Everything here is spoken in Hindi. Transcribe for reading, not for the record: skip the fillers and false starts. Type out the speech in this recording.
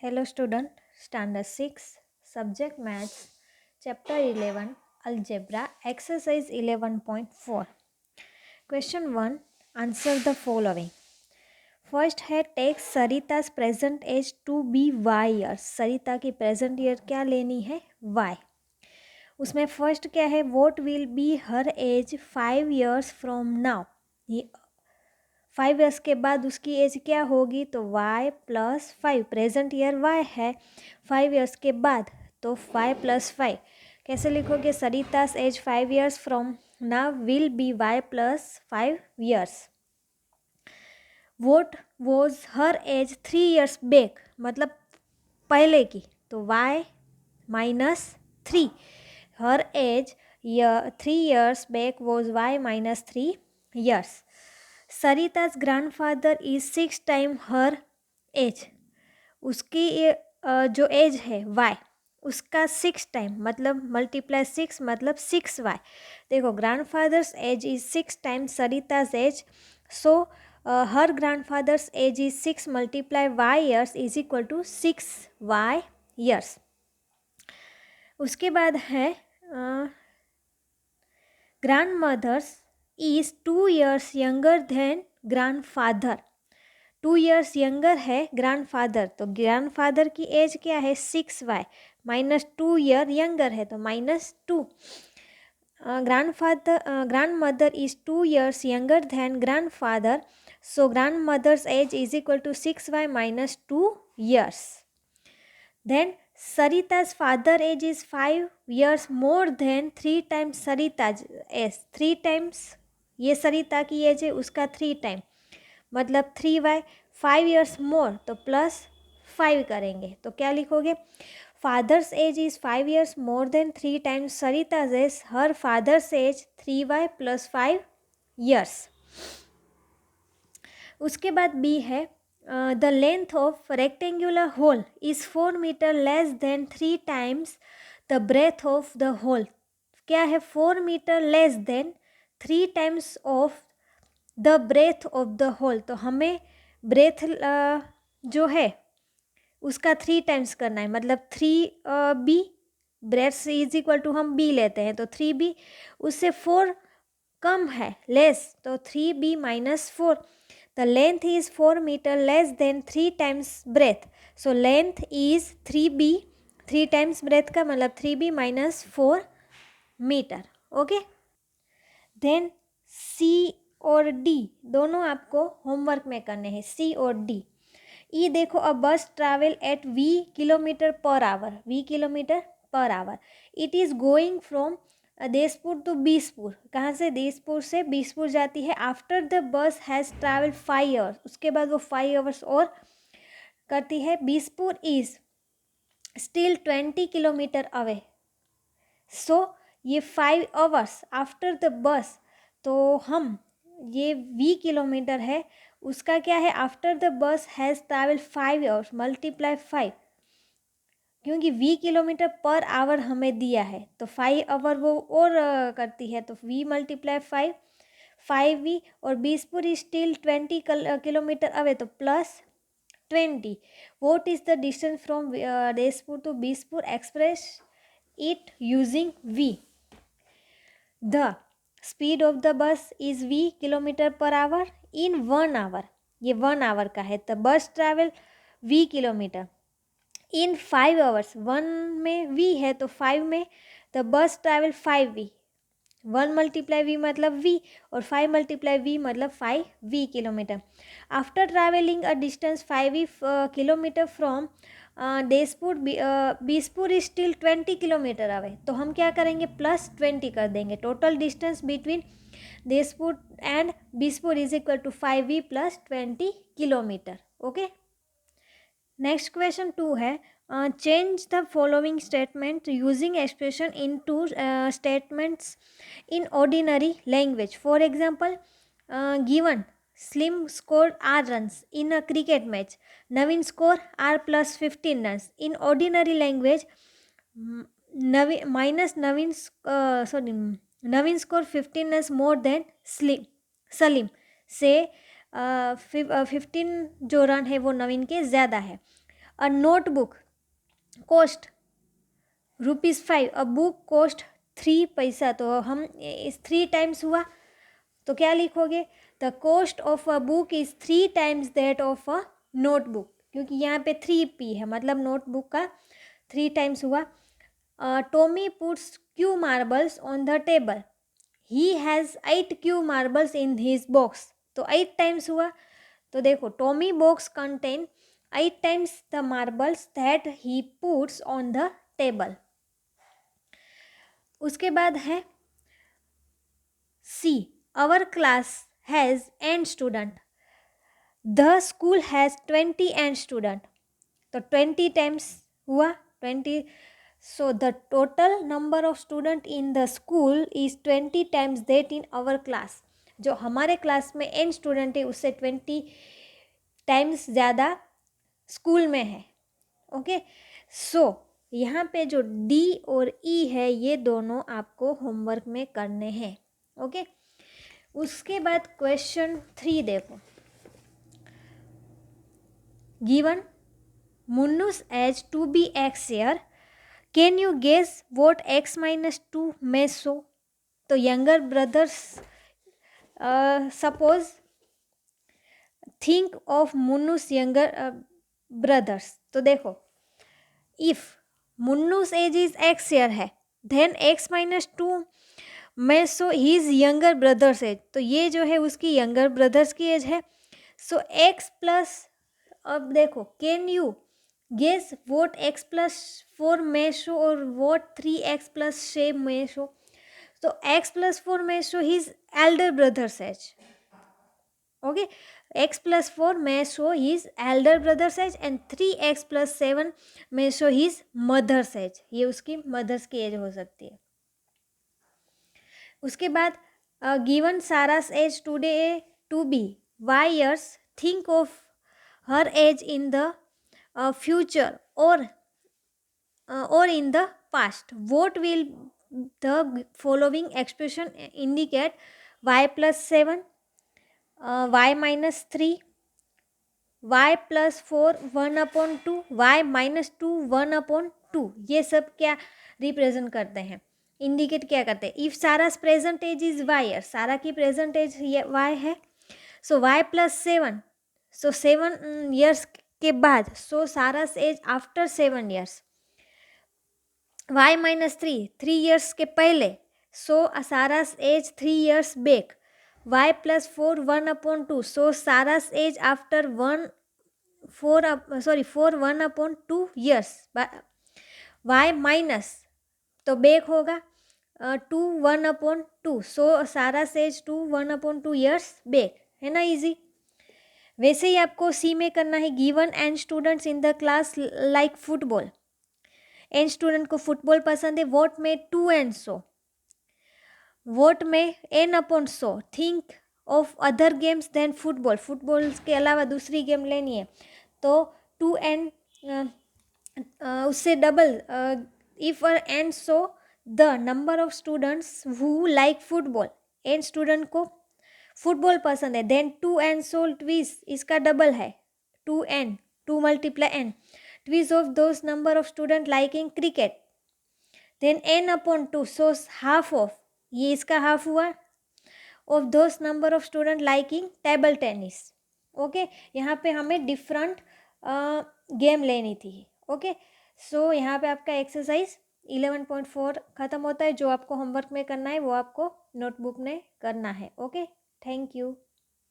Hello student, standard 6, subject maths, chapter 11, algebra, exercise 11.4. Question 1, answer the following. First है टेक सरिता's present age to be y years. Sarita की प्रेजेंट ईयर क्या लेनी है? वाई. उसमें फर्स्ट क्या है? What will be her age 5 years from now. 5 years के बाद उसकी एज क्या होगी? तो y plus 5. Present year y है, 5 years के बाद तो 5 + 5. कैसे लिखोगे? Sarita's age 5 years from now will be y plus 5 years. What was her age 3 years back, मतलब पहले की, तो y -3. Her age 3 years back was y -3 years. Sarita's grandfather is 6 times her age. उसकी जो एज है y, उसका 6 टाइम मतलब मल्टीप्लाई 6 मतलब 6y. देखो grandfather's age is 6 times Sarita's age, so her grandfather's age is 6 multiply y years is equal to 6y years. उसके बाद है grandmother's is 2 years younger than grandfather. 2 years younger है ग्रैंडफादर, तो ग्रैंडफादर की एज क्या है? 6y -2 year यंगर है तो -2. Grandmother is 2 years younger than grandfather, so grandmother's age is equal to 6y -2 years. Then Sarita's father age is 5 years more than 3 times Sarita's age. 3 times ये सरिता की एज है, उसका 3 टाइम मतलब 3y. 5 years मोर तो +5 करेंगे तो क्या लिखोगे? Father's age is 5 years more than 3 times Sarita's age. Her father's age 3y + 5 years. उसके बाद बी है the length of rectangular hole is 4 meter less than 3 times the breadth of the hole. क्या है? 4 meter less than 3 times of the breadth of the hole. तो हमें ब्रेथ जो है उसका 3 times करना है, मतलब 3b. Breadth is equal to हम b लेते हैं तो 3b, उससे 4 कम है, लेस, तो 3b - 4. The length is 4 meter less than 3 times breadth. So length is 3b. 3 times breadth का मतलब 3b - 4 meter. Okay. Then C और D दोनों आपको होमवर्क में करने हैं. C और D. E देखो, a bus travel at v kilometer per hour. v kilometer per hour. It is going from Deshpur to Bispur. कहाँ से? देशपुर से बीसपुर जाती है. After the bus has travel 5 years. उसके बाद वो 5 hours और करती है. बीसपुर इज स्टिल 20 kilometer अवे. सो ये 5 hours आफ्टर द बस, तो हम ये v किलोमीटर है, उसका क्या है? After the bus has travel 5 hours multiply 5, क्योंकि v किलोमीटर पर आवर हमें दिया है तो 5 hour वो और करती है, तो v × 5 5v. और Bispur is still 20 kilometer away तो +20. What is the distance from Deshpur to Bispur? Express it using v. The speed of the bus is v kilometer per hour in 1 hour. ये 1 hour का है, तो bus travel v kilometer in 5 hours. 1 में v है तो 5 में the bus travel 5v. 1 × v मतलब v और 5 × v मतलब 5v kilometer. After travelling a distance 5v kilometer from Deshpur Bispur is still 20 kilometer away, तो हम क्या करेंगे? +20 कर देंगे. Total distance between Deshpur and Bispur is equal to 5v + 20 kilometer. Okay. Next question 2 है change the following statement using expression into statements in ordinary language. For example, given Salim score R runs in a cricket match. Naveen score R + 15 runs. In ordinary language, Naveen score 15 runs more than Salim. से 15 जो रन है वो नवीन के ज़्यादा है. A notebook cost ₹5, a book cost 3 पैसा। तो हम इस 3 टाइम्स हुआ तो क्या लिखोगे? The cost of a book is 3 times that of a notebook, क्योंकि यहाँ पे 3P है, मतलब नोटबुक का 3 टाइम्स हुआ। Tommy puts q marbles on the table, he has 8 q marbles in his box. तो 8 टाइम्स हुआ। तो देखो, Tommy box contain 8 times the marbles that he puts on the table. उसके बाद है c, our class has n student, the school has 20 n student. तो 20 टाइम्स हुआ 20। So the total number of student in the school is 20 times that in our class. जो हमारे क्लास में एन स्टूडेंट है उससे 20 टाइम्स ज़्यादा स्कूल में है। ओके, सो यहाँ पे जो डी और ई है ये दोनों आपको होमवर्क में करने हैं। ओके, उसके बाद क्वेश्चन 3 देखो। गिवन मुन्नू's age to be x year, can you guess what x minus 2 may show? तो younger brothers, suppose think of Munnu's younger brothers। तो देखो, if Munnu's age is x year है, then x minus 2 may show his younger brother's age। तो ये जो है उसकी younger brothers की एज है। सो x प्लस, अब देखो, can you guess what x+4 may show और वोट 3x+6 may show? तो x+4 may show his elder brother's age। Okay, x+4 may show his elder brother's age and 3x+7 may show his mother's age। ये उसकी मदर्स की एज हो सकती है। उसके बाद गिवन सारा's age today to be y years, think of her age in the future or in the past, what will the following expression indicate? y+7, y-3, y+4 1/2, y-2 1/2। ये सब क्या रिप्रेजेंट करते हैं, इंडिकेट क्या करते हैं? इफ सारा's present age is y, Sara की प्रेजेंट एज y है, सो y+7, सो 7 years के बाद, so सारा's age after 7 years। y-3 3 years के पहले, सो सारा's एज 3 years back. y+4 1/2, so सारा's age after 4 1/2 years। y minus तो बैक होगा 2 1/2, सो सारा's एज 2 1/2 years बैक, है ना, इजी। वैसे ही आपको सी में करना है। Given n students in the class like football, n student को फुटबॉल पसंद है, वोट में 2 एंड सो, वोट में n/100, think of other games than football, football के अलावा दूसरी गेम लेनी है तो 2 एंड उससे double, if n so the number of students who like football, n student को फुटबॉल पसंद है, देन 2 एंड सो ट्विस, इसका डबल है 2n, 2 × n, twice of those number of student liking cricket, then n/2, so half of, ये इसका हाफ हुआ, of those number of student liking table tennis. Okay, यहाँ पे हमें डिफरेंट गेम लेनी थी। ओके, सो यहाँ पे आपका एक्सरसाइज 11.4 ख़त्म होता है। जो आपको होमवर्क में करना है वो आपको नोटबुक में करना है। Okay, thank you.